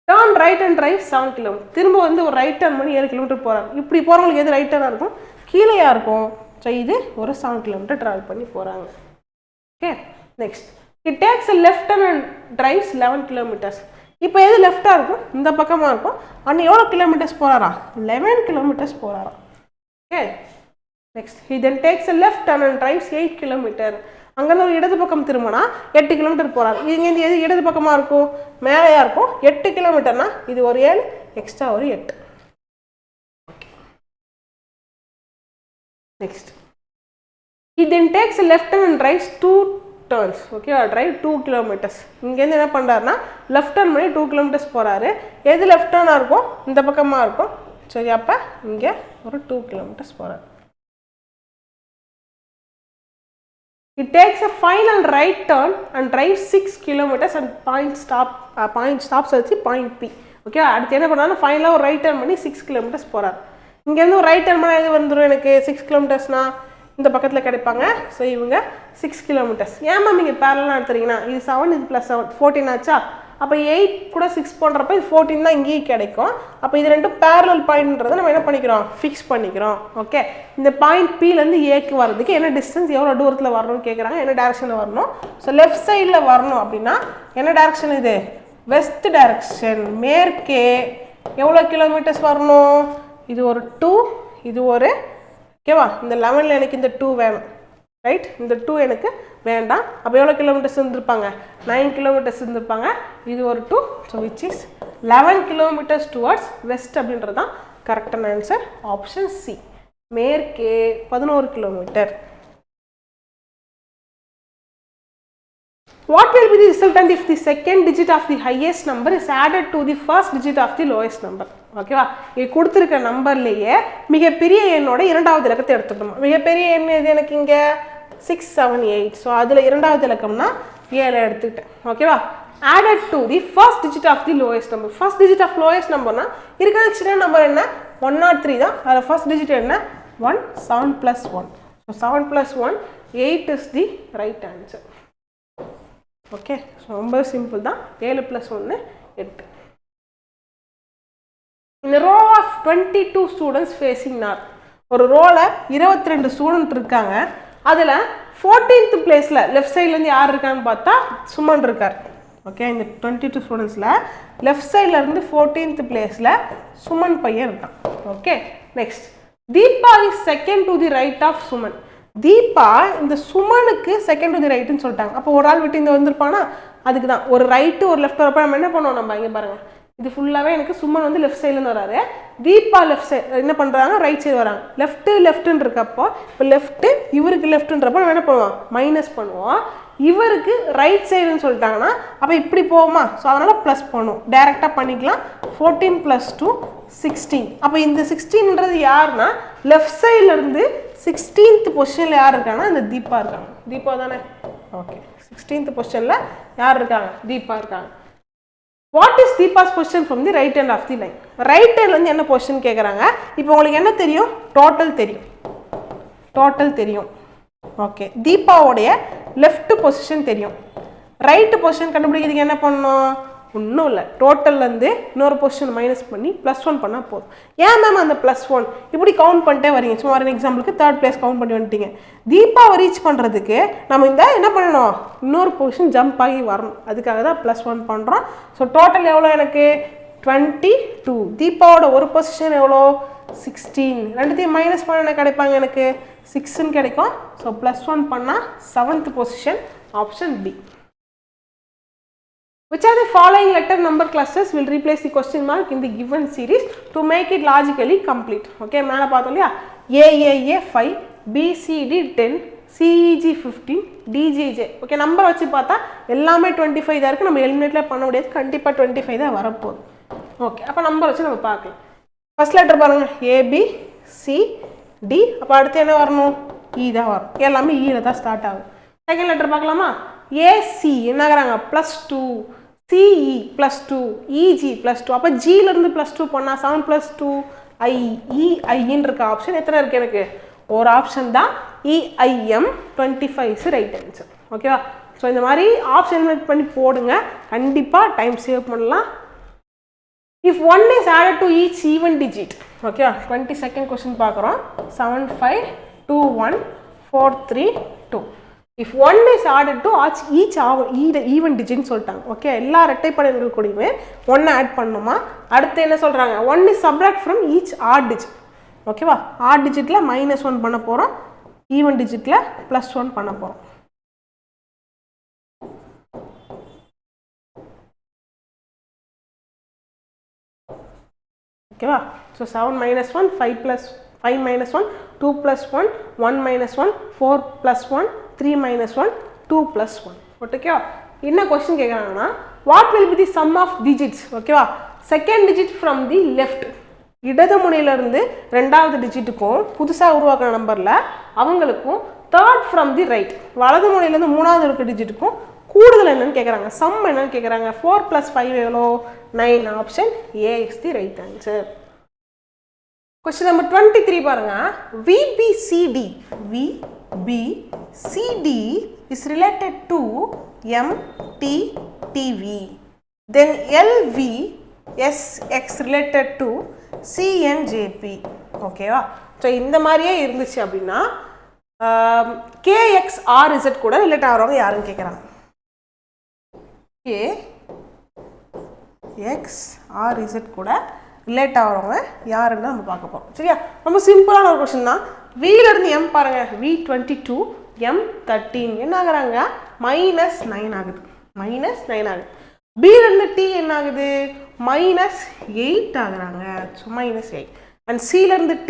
Turn right and drive 7 km. திரும்ப வந்து ஒரு ரைட் டர்ன் பண்ணி 7 கிலோமீட்டர் போறாரு. இப்படி போறவங்களுக்கு எது ரைட் டர்னாக இருக்கும், கீழேயா இருக்கும். ஸோ இது ஒரு 7 km டிராவல் பண்ணி போறாங்க. Okay, next it takes a left turn and drives 11 km. இப்போ எது லெஃப்டாக இருக்கும், இந்த பக்கமாக இருக்கும். அண்ணன் எவ்வளோ கிலோமீட்டர்ஸ் போகிறாரா, 11 km போகிறாரா. Okay, next he then takes a left turn and drives 8 km. அங்கேருந்து ஒரு இடது பக்கம் திரும்பினா 8 கிலோமீட்டர் போகிறாரு. இங்கேருந்து எது இடது பக்கமாக இருக்கும், மேலேயா இருக்கும். 8 கிலோமீட்டர்னா இது ஒரு 7, எக்ஸ்ட்ரா ஒரு 8. Next he then takes a left turn and drives 2 turns. Okay, drive 2 km. இங்கேருந்து என்ன பண்ணுறாருன்னா லெஃப்ட் டர்ன் பண்ணி 2 km போகிறாரு. எது லெஃப்ட் டர்னாக இருக்கும், இந்த பக்கமாக இருக்கும். சரி, அப்போ இங்கே ஒரு 2 km போகிறாரு. It takes a final right turn and drives 6 km and point stops at point P. Okay, அடுத்து என்ன பண்ணாலும் ஃபைனலாக ஒரு ரைட் டர்ன் பண்ணி 6 km போகிறார். இங்கேருந்து ஒரு ரைட் டர்ன் பண்ணால் எது வந்துடும் எனக்கு, 6 km இந்த பக்கத்தில் கிடைப்பாங்க. ஸோ இவங்க 6 km. ஏன் மேம் இங்கே பேரலாம் எடுத்துறீங்கன்னா இது 7, இது +7 14 ஆச்சா. அப்போ 8 கூட 6 போடுறப்ப இது 14 தான் இங்கேயும் கிடைக்கும். அப்போ இது ரெண்டும் பேரலல் பாயிண்ட்ன்றதை நம்ம என்ன பண்ணிக்கிறோம், ஃபிக்ஸ் பண்ணிக்கிறோம். ஓகே, இந்த பாயிண்ட் Pலேருந்து ஏக்கு வர்றதுக்கு என்ன டிஸ்டன்ஸ், எவ்வளோ தூரத்தில் வரணும்னு கேட்குறாங்க, என்ன டேரக்ஷனில் வரணும். ஸோ லெஃப்ட் சைடில் வரணும் அப்படின்னா என்ன டேரக்ஷன், இது வெஸ்ட் டைரக்ஷன், மேற்கே. எவ்வளோ கிலோமீட்டர்ஸ் வரணும், இது ஒரு 2, இது ஒரு ஓகேவா? இந்த 11ல் எனக்கு இந்த 2 வேணும், ரைட்? இந்த 2 எனக்கு வேண்டாம். அப்போ எவ்வளோ கிலோமீட்டர்ஸ் இருந்திருப்பாங்க? 9 கிலோமீட்டர்ஸ் இருந்திருப்பாங்க. இது ஒரு 2, so which is 11 kilometres towards west அப்படின்றது தான் கரெக்டான ஆன்சர். ஆப்ஷன் சி, மேற்கே 11 kilometre. What will be the resultant if the second digit of the highest number is added to the first digit of the lowest number? ஓகேவா? இது கொடுத்துருக்க நம்பர்லேயே மிகப்பெரிய எண்ணோட இரண்டாவது இலக்கத்தை எடுத்துக்கணும். மிகப்பெரிய எண் இது எனக்கு இங்கே 6, 7, 8. ஸோ அதில் இரண்டாவது இலக்கம்னா 7 எடுத்துக்கிட்டேன். ஓகேவா? added to the first digit of the lowest number. first digit of lowest numberனா இருக்கிற சின்ன நம்பர் என்ன? 103 தான். அதில் first digit என்ன? 1. 7 plus 1. So 7 plus 1, 8 is the right answer. Okay, so ரொம்ப சிம்பிள் தான். 7 plus 1, 8. In a row of 22 students facing north, ஒரு ரோல 22 ஸ்டூடெண்ட் இருக்காங்க. அதில் 14th பிளேஸில் லெஃப்ட் சைட்லேருந்து யார் இருக்கான்னு பார்த்தா சுமன் இருக்கார். ஓகே, இந்த 22 ஸ்டூடெண்ட்ஸில் லெஃப்ட் சைடில் இருந்து 14th பிளேஸில் சுமன் பையன் இருக்கான். Okay, next Deepa is second to the right of Suman. Deepa இந்த சுமனுக்கு செகண்ட் டு தி ரைட்டுன்னு சொல்லிட்டாங்க. அப்போ ஒரு ஆள் விட்டு இந்த வந்திருப்பானா, அதுக்கு தான் ஒரு ரைட்டு ஒரு லெஃப்ட் வரப்போ நம்ம என்ன பண்ணுவோம்? நம்ம இங்கே பாருங்கள், இது ஃபுல்லாகவே எனக்கு சுமன் வந்து லெஃப்ட் சைட்லேருந்து வராரு, தீபா லெஃப்ட் சைடு என்ன பண்ணுறாங்க? ரைட் சைடு வராங்க. லெஃப்ட்டுன்னு இருக்கப்போ இப்போ லெஃப்ட்டு இவருக்கு லெஃப்ட்டுன்றப்போ நம்ம என்ன பண்ணுவோம்? மைனஸ் பண்ணுவோம். இவருக்கு ரைட் சைடுன்னு சொல்லிட்டாங்கன்னா அப்போ இப்படி போகுமா? ஸோ அதனால் ப்ளஸ் பண்ணுவோம். டைரெக்டாக பண்ணிக்கலாம். 14 + 2 16. அப்போ இந்த 16ன்றது யாருன்னா லெஃப்ட் சைட்லேருந்து 16th பொசிஷனில் யார் இருக்காங்கன்னா இந்த தீபா இருக்காங்க. தீபா தானே? ஓகே, 16th பொசிஷனில் யார் இருக்காங்க? தீபா இருக்காங்க. What is Deepa's position from the right hand of the line? Right ஹேண்ட்லேருந்து என்ன பொசிஷன் கேட்குறாங்க? இப்போ உங்களுக்கு என்ன தெரியும்? டோட்டல் தெரியும். ஓகே, தீபாவோடைய லெஃப்ட் பொசிஷன் தெரியும். ரைட்டு பொசிஷன் கண்டுபிடிக்கிறதுக்கு என்ன பண்ணணும்? ஒன்றும் இல்லை, டோட்டல்லேருந்து இன்னொரு பொசிஷன் மைனஸ் பண்ணி +1 பண்ணால் போதும். ஏன் மேம் அந்த +1 இப்படி கவுண்ட் பண்ணிட்டே வரீங்க? சும்மா ஒரு எக்ஸாம்பிளுக்கு 3rd பிளேஸ் கவுண்ட் பண்ணி வந்துட்டீங்க. தீபாவை ரீச் பண்ணுறதுக்கு நம்ம இந்த என்ன பண்ணணும்? இன்னொரு பொசிஷன் ஜம்ப் ஆகி வரணும். அதுக்காக தான் +1 பண்ணுறோம். ஸோ டோட்டல் எவ்வளோ எனக்கு? 22. தீபாவோட ஒரு பொசிஷன் எவ்வளோ? 16. ரெண்டுத்தையும் மைனஸ் பண்ண என்ன கிடைப்பாங்க? எனக்கு 6ன்னு கிடைக்கும். ஸோ +1 பண்ணால் 7th position. Option B. Which are the following letter number clusters will replace the question mark in the given series to make it logically complete? Okay, மேலே பார்த்தோம் இல்லையா? AAA 5, BCD 10, CEG 15, DJJ. Okay, number வச்சு பார்த்தா எல்லாமே 25 தான் இருக்குது. நம்ம எலிமினேட்டில் பண்ண முடியாது, கண்டிப்பாக 25 தான் வரப்போகுது. ஓகே, அப்போ நம்பர் வச்சு நம்ம பார்க்கலாம். ஃபர்ஸ்ட் லெட்டர் பாருங்கள், ABCD. அப்போ அடுத்து என்ன வரணும்? E தான் வரும். எல்லாமே ஈயில் தான் ஸ்டார்ட் ஆகும். செகண்ட் லெட்டர் பார்க்கலாமா? AC என்னங்கிறாங்க? +2, CE +2, EG +2. அப்போ ஜியிலேருந்து +2 பண்ணால் 7 + 2 EIன்னு இருக்க ஆப்ஷன் எத்தனை இருக்குது? எனக்கு ஒரு ஆப்ஷன் தான். EIM 25 right answer. ஓகேவா? ஸோ இந்த மாதிரி ஆப்ஷன் எலிமினேட் பண்ணி போடுங்க, கண்டிப்பாக டைம் சேவ் பண்ணலாம். If 1 is added to each even digit, okay, 22nd question பார்க்குறோம். 7 5 2 1 4 3 2. If 1 is added to each even digit சொல்லிட்டாங்க. ஓகே, எல்லா இரட்டைப்படைகள் கூடயுமே 1 ஆட் பண்ணுமா? அடுத்து என்ன சொல்கிறாங்க? 1 is subtract from each odd digit. ஓகேவா? ஆட் டிஜிட்டில் -1 பண்ண போகிறோம், ஈவன் டிஜிட்டில் +1 பண்ண போகிறோம். ஓகேவா? ஸோ 7 - 1 5 + 5 - 1 2 + 1 1 - 1 4 + 1 3 - 1 2 + 1. ஓகேவா? என்ன கொஸ்டின் கேட்குறாங்கன்னா what will be the sum of digits? ஓகேவா? Second digit from the left, இடது முனையிலேருந்து ரெண்டாவது டிஜிட்டுக்கும் புதுசாக உருவாக்குற நம்பரில் அவங்களுக்கும் தேர்ட் ஃப்ரம் தி ரைட், வலது முனையிலேருந்து மூணாவது இருக்க டிஜிட்டுக்கும் கூடுதல் என்னன்னு கேட்குறாங்க. சம் என்னன்னு கேட்குறாங்க. 4 + 5 எவ்வளோ? 9. Option A is the right answer. Question number 23 பாருங்க. VBCD is related to MTTV. Then LVSX related to CNJP. ஓகேவா? ஸோ இந்த மாதிரியே இருந்துச்சு அப்படின்னா KXRZ கூட ரிலேட் ஆகிறவங்க யாருன்னு கேட்குறாங்க. KXRZ கூட ரிலேட் ஆகிறவங்க யாருன்னு நம்ம பார்க்க போகிறோம். சரியா? ரொம்ப சிம்பிளான ஒரு கொஸ்டின் தான். வில இருந்து m பாருங்க, v22 m13 என்ன ஆகுறாங்க, -9 ஆகுது, -9 ஆகுது. b ல இருந்து t என்ன ஆகுது, -8 ஆகுறாங்க, ஸோ -8. அண்ட் c ல இருந்து t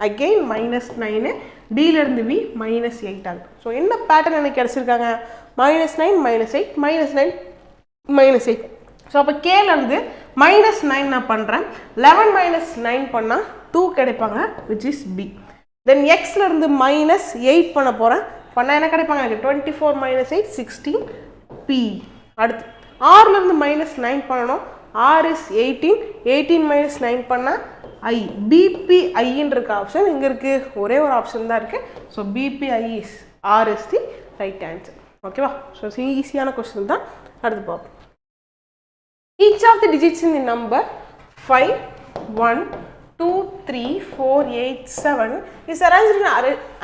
again -9, d ல இருந்து v -8 ஆகுது. ஸோ என்ன பேட்டர்ன் எனக்கு கிடைச்சிருக்காங்க, -9 -8 -9 -8. ஸோ அப்போ கேலேருந்து -9 நான் பண்ணுறேன், 11 - 9 பண்ணால் 2 கிடைப்பாங்க, விச் இஸ் பி. தென் எக்ஸ்லேருந்து -8 பண்ண போகிறேன், பண்ணால் என்ன கிடைப்பாங்க எனக்கு, 24 - 8 16 பி. அடுத்து ஆறுலேருந்து -9 பண்ணணும், ஆர் இஸ் 18, 18 - 9 பண்ணால் ஐ, பிபிஐன்னு இருக்க ஆப்ஷன் இங்கே இருக்குது, ஒரே ஒரு ஆப்ஷன் தான் இருக்குது. So BBI is R is the right answer. ஓகேவா? ஸோ ஈஸியான கொஸ்டின் தான். அடுத்து பார்ப்போம். Each of the digits in the number 5, 1, 2, 3, 4, 8, 7 is arranged in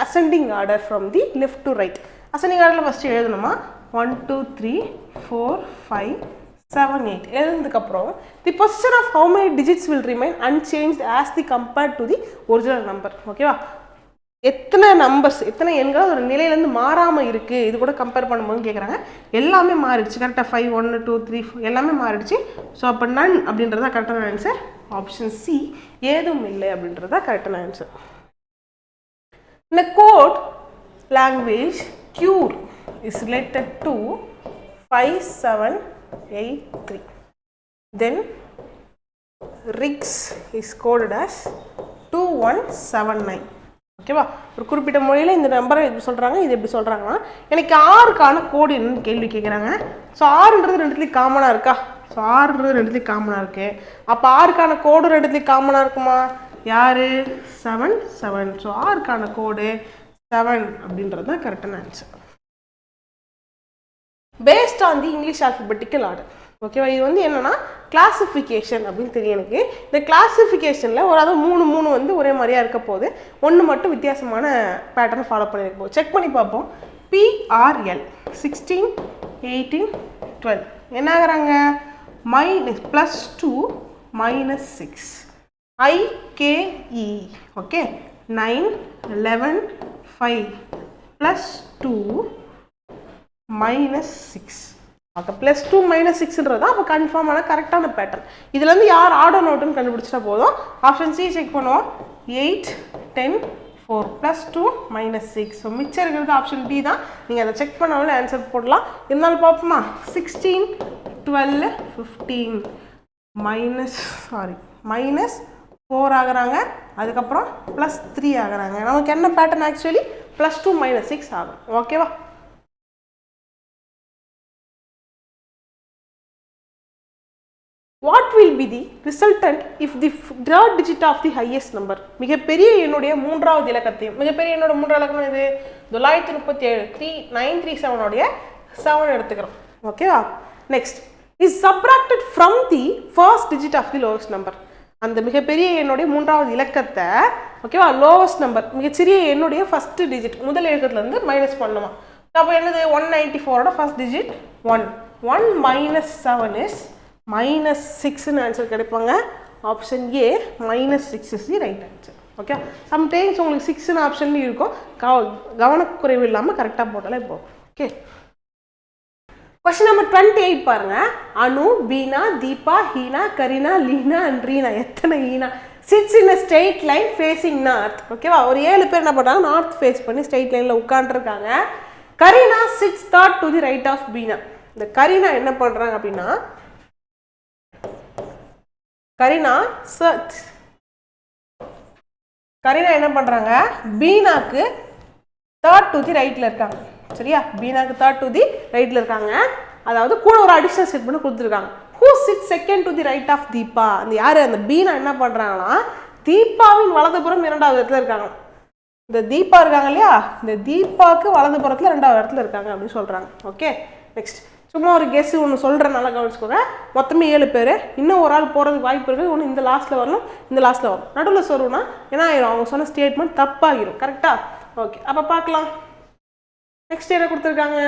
ascending order from the left to right. Ascending order first எழுதணுமா, 1, 2, 3, 4, 5, 7, 8 எழுதுனதுக்கு அப்புறம் the position of how many digits will remain unchanged as the compared to the original number. ஓகேவா? எத்தனை numbers, எத்தனை எண்கள் ஒரு நிலையிலேருந்து மாறாமல் இருக்குது, இது கூட கம்பேர் பண்ணும்போது கேட்குறாங்க. எல்லாமே மாறிடுச்சு கரெக்டாக, 5, 1, 2, 3, 4 எல்லாமே மாறிடுச்சு. ஸோ அப்போ நன் அப்படின்றத கரெக்டான ஆன்சர். ஆப்ஷன் சி ஏதும் இல்லை அப்படின்றத கரெக்டான ஆன்சர். இந்த code language cure is related to 5783. Then rigs is coded as 2179. ஓகேவா? ஒரு குறிப்பிட்ட மொழியில் இந்த நம்பரை எப்படி சொல்கிறாங்க, இது எப்படி சொல்கிறாங்கன்னா, எனக்கு ஆறுக்கான கோடு என்னன்னு கேள்வி கேட்குறாங்க. ஸோ ஆறுன்றது ரெண்டுத்துலேயும் காமனாக இருக்கா, ஸோ ஆறுன்றது ரெண்டுத்துலேயும் காமனாக இருக்குது. அப்போ ஆறுக்கான கோடு ரெண்டுத்துலேயும் காமனாக இருக்குமா, யார், 7 7. ஸோ ஆறுக்கான கோடு 7 அப்படின்றது தான் கரெக்டான answer. Based on the English alphabetical order. ஓகேவா? இது வந்து என்னன்னா கிளாசிஃபிகேஷன் அப்படின்னு தெரியும் எனக்கு. இந்த கிளாசிஃபிகேஷனில் ஒரு அதாவது 3 வந்து ஒரே மாதிரியாக இருக்க போது, ஒன்று மட்டும் வித்தியாசமான பேட்டர்ன் ஃபாலோ பண்ணியிருக்க போது. செக் பண்ணி பார்ப்போம். PRL 16 18 12 என்ன ஆகுறாங்க, +2 -6. IKE okay 9 11 5 +2 -6. அப்போ +2 -6ன்றது தான் அப்போ கன்ஃபார்மான கரெக்டான பேட்டர்ன். இதுலேருந்து யார் ஆர்டர் நோட்டுன்னு கண்டுபிடிச்சிட்டா போதும். ஆப்ஷன் சி செக் பண்ணுவோம். 8 10 4 +2 -6. ஸோ மிச்சம் இருக்கிறது ஆப்ஷன் டி தான். நீங்கள் அதை செக் பண்ணாலும் ஆன்சர் போடலாம். இருந்தாலும் பார்ப்போமா, 16 12 15 -4 ஆகுறாங்க, அதுக்கப்புறம் +3 ஆகுறாங்க. நமக்கு என்ன பேட்டர்ன் ஆக்சுவலி +2 -6 ஆகும். ஓகேவா? What will be the resultant if the third digit of the highest number? மிகப்பெரிய எண்ணுடைய மூன்றாவது இலக்கத்தையும், மிகப்பெரிய எண்ணோட மூன்றாவது இலக்கம் இது 937 937 உடைய 7 எடுத்துக்கிறோம். ஓகேவா? Next is subtracted from the first digit of the lowest number. அந்த மிகப்பெரிய எண்ணுடைய மூன்றாவது இலக்கத்தை, ஓகேவா, லோவஸ்ட் நம்பர் மிகச்சிறிய எண்ணுடைய ஃபர்ஸ்ட் டிஜிட் முதல் இலக்கத்துலேருந்து மைனஸ் பண்ணுமா. அப்போ என்னது, 194ஓட ஃபர்ஸ்ட் டிஜிட் 1 7 இஸ் -6ன்னு ஆன்சர் கிடைப்பாங்க. Option A -6 is the right answer. Okay, sometimes உங்களுக்கு 6ன்னு ஆப்ஷன்லையும் இருக்கும், கவனக்குறைவு இல்லாமல் கரெக்டாக போட்டாலே போகும். ஓகே, கொஸ்டின் நம்பர் 28 பாருங்க. அனு, பீனா, தீபா, ஹீனா, கரீனா, லீனா அண்ட் ரீனா, எத்தனை ஈனா, சிட்ஸ் இன் அ ஸ்ட்ரெயிட் லைன் ஃபேஸிங் நார்த். ஓகேவா, ஒரு 7 பேர் என்ன பண்ணுறாங்க, நார்த் ஃபேஸ் பண்ணி ஸ்ட்ரெயிட் லைனில் உட்காந்துருக்காங்க. Kareena sits third to the right of Beena. இந்த கரீனா என்ன பண்ணுறாங்க அப்படின்னா, கரீனா என்ன பண்றாங்க, பீனாக்கு தேர்ட் டு தி ரைட்ல இருக்காங்க. சரியா, பீனாக்கு தேர்ட் டு தி ரைட்ல இருக்காங்க. அதாவது கூட ஒரு அடிஷனல் ஸ்டேட்மெண்ட் கொடுத்துருக்காங்க. Who sits second to the right of Deepa. அந்த யாரு, அந்த பீனா என்ன பண்றாங்கன்னா, தீபாவின் வலதுபுறம் 2வது இடத்துல இருக்காங்க. இந்த தீபா இருக்காங்க இல்லையா, இந்த தீபாவுக்கு வலதுபுறத்துல 2வது இடத்துல இருக்காங்க அப்படின்னு சொல்றாங்க. ஓகே, நெக்ஸ்ட் சும்மா ஒரு கெஸ் ஒன்று சொல்கிறேன், நல்லா கவனிச்சுக்கோங்க. மொத்தமே 7 பேர், இன்னும் ஒரு ஆள் போகிறதுக்கு வாய்ப்பு இருக்குது. ஒன்று இந்த லாஸ்ட்டில் வரணும், இந்த லாஸ்ட்டில் வரும். நடுவில் சொல்லணும்னா என்ன ஆயிரும், அவங்க சொன்ன ஸ்டேட்மெண்ட் தப்பாகிரும். கரெக்டாக? ஓகே, அப்போ பார்க்கலாம். நெக்ஸ்ட் என்ன கொடுத்துருக்காங்க,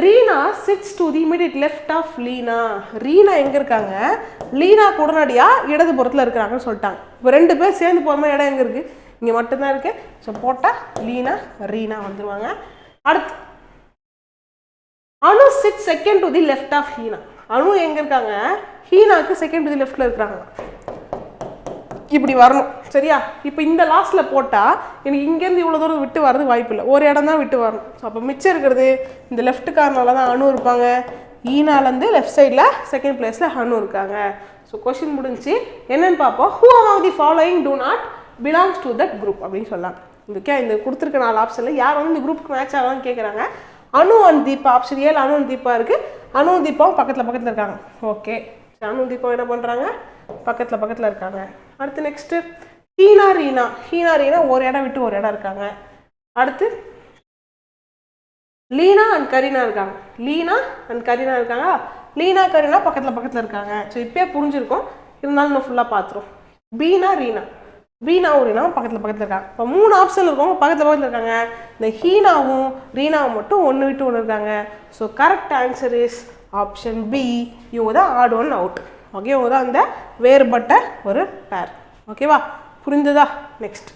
Reena sits to the immediate left of Leena. Reena எங்கே இருக்காங்க, லீனா உடனடியாக இடதுபுறத்தில் இருக்கிறாங்கன்னு சொல்லிட்டாங்க. இப்போ 2 பேர் சேர்ந்து போகிற மாதிரி இடம் எங்கே இருக்குது, இங்கே மட்டும்தான் இருக்குது. ஸோ போட்டால் லீனா ரீனா வந்துடுவாங்க. அடுத்து Anu sits second to the left of Heena. Anu எங்கே இருக்காங்க? ஹீனாக்கு செகண்ட் டு தி லெஃப்டில் இருக்கிறாங்க. இப்படி வரணும் சரியா. இப்போ இந்த லாஸ்ட்டில் போட்டால் எனக்கு இங்கேருந்து இவ்வளோ தூரம் விட்டு வரது வாய்ப்பு இல்லை, ஒரு இடம் தான் விட்டு வரணும். ஸோ அப்போ மிச்சம் இருக்கிறது இந்த லெஃப்ட் கார்னரில் தான் அனு இருப்பாங்க. ஈனாலேருந்து லெஃப்ட் சைடில் செகண்ட் பிளேஸில் அனு இருக்காங்க. ஸோ கொஷின் முடிஞ்சு என்னன்னு பார்ப்போம். Who among the following do not belongs to that group அப்படின்னு சொல்லலாம். ஓகே, இந்த கொடுத்துருக்க 4 ஆப்ஷனில் யார் வந்து இந்த குரூப்புக்கு மேட்ச் ஆகலாம்னு கேட்குறாங்க. அனு அண்ட் தீபா, ஆப்ஷன் ஏழு அனு அண்ட் தீபா இருக்குது. அனு தீபாவும் பக்கத்தில் இருக்காங்க. ஓகே, அனு தீபா என்ன பண்ணுறாங்க? பக்கத்தில் இருக்காங்க. அடுத்து நெக்ஸ்ட்டு ஹீனா ரீனா ஒரு இடம் விட்டு ஒரு இடம் இருக்காங்க. அடுத்து லீனா அண்ட் கரீனா இருக்காங்க. லீனா கரீனா பக்கத்தில் இருக்காங்க. ஸோ இப்போயே புரிஞ்சிருக்கும், இருந்தாலும் நம்ம ஃபுல்லாக பார்த்துரும். பீனாவும் ரீனாவும் பக்கத்தில் இருக்காங்க. இப்போ 3 ஆப்ஷன் இருக்கவங்க பக்கத்தில் இருக்காங்க. இந்த ஹீனாவும் ரீனாவும் மட்டும் ஒன்று விட்டு ஒன்று இருக்காங்க. So correct answer is option B. இவங்க தான் ஆட் ஒன் அவுட். ஓகே, இவங்க தான் அந்த வேறுபட்ட ஒரு பேர். ஓகேவா, புரிந்ததா? நெக்ஸ்ட்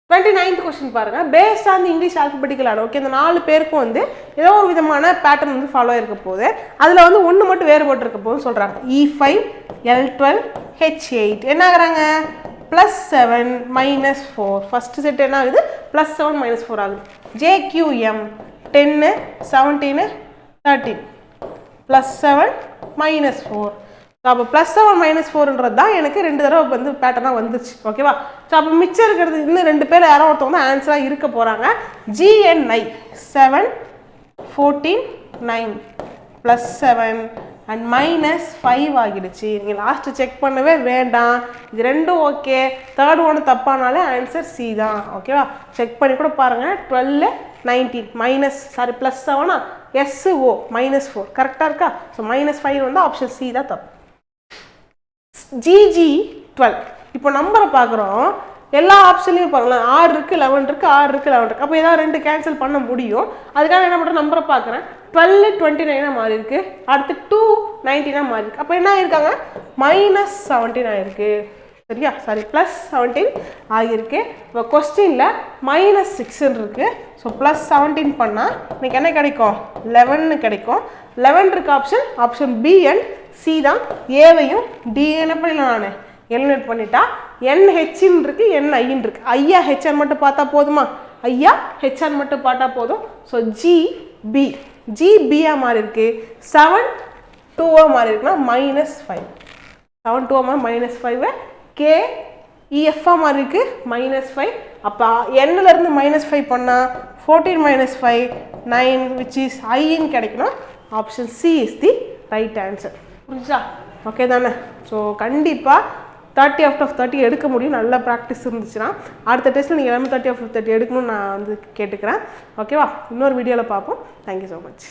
29th கொஸ்டின் பாருங்க. Based on the English alphabetical order. Okay, இந்த 4 பேருக்கும் வந்து ஏதோ ஒரு விதமான பேட்டர்ன் வந்து ஃபாலோ இருக்க போகுது. அதில் வந்து ஒன்று மட்டும் வேறுபட்டு இருக்க போகுதுன்னு சொல்கிறாங்க. E5 L12 H8 என்ன ஆகுறாங்க? +7 -4. ஃபர்ஸ்ட் செட் என்ன ஆகுது? +7 -4 ஆகுது. JQM 10 17 13 +7 -4. ஸோ அப்போ +7 -4ன்றது தான் எனக்கு 2 தடவை வந்து பேட்டர்னாக வந்துருச்சு. ஓகேவா? ஸோ அப்போ மிச்சம் இருக்கிறது இன்னும் 2 பேர் யாரோ ஒருத்தவங்க தான் ஆன்சராக இருக்க போகிறாங்க. GNI 7 14 9 +7 அண்ட் -5 ஆகிடுச்சு. நீங்கள் லாஸ்ட்டு செக் பண்ணவே வேண்டாம், இது ரெண்டும் ஓகே. தேர்ட் ஒன்று தப்பானாலே ஆன்சர் சி தான். ஓகேவா, செக் பண்ணி கூட பாருங்கள். 12 19 +7 SO -4 கரெக்டாக இருக்கா? ஸோ -5 வந்து ஆப்ஷன் சி தான் தப்பு. GG12 இப்போ நம்பரை பார்க்குறோம். எல்லா ஆப்ஷன்லையும் பாருங்களேன், 6 இருக்குது 11 இருக்குது 6 இருக்குது 11 இருக்குது. அப்போ ஏதாவது 2 கேன்சல் பண்ண முடியும். அதுக்காக என்ன பண்ணுறேன், நம்பரை பார்க்குறேன். 12 29 மாறி இருக்கு. அடுத்து 2 19 மாறி இருக்கு. அப்போ என்ன ஆயிருக்காங்க? -17 ஆயிருக்கு. சரியா? சாரி, +17 ஆகியிருக்கு. இப்போ கொஸ்டினில் -6 இருக்கு. ஸோ +17 பண்ணால் இன்னைக்கு என்ன கிடைக்கும்? 11 கிடைக்கும். 11 இருக்கு ஆப்ஷன் பி அண்ட் சி தான். ஏவையும் டி என்ன பண்ணிடலாம், நான் எலிமினேட் பண்ணிட்டா. NHன்னு இருக்கு, NIன்னு இருக்கு. ஐயா ஹெச்ஆர் மட்டும் பார்த்தா போதுமா? ஐயா ஹெச்ஆர் மட்டும் பார்த்தா போதும். ஸோ ஜிபியா மாறி இருக்கு. 7 2 மாறி இருக்குன்னா -5. 7 2 -5. KEF மாறி இருக்கு -5. அப்போ Nல இருந்து -5 பண்ணால் 14 -5 9 which is I கிடைக்கணும். Option C is the right answer. புரிஞ்சா? ஓகே தானே? ஸோ கண்டிப்பாக 30 out of 30 எடுக்க முடியும். நல்ல ப்ராக்டிஸ் இருந்துச்சுன்னா அடுத்த டெஸ்ட்டில் நீங்கள் எல்லாமே 30 out of 30 எடுக்கணும்னு நான் வந்து கேட்டுக்கிறேன். ஓகேவா? இன்னொரு வீடியோவில் பார்ப்போம். Thank you so much.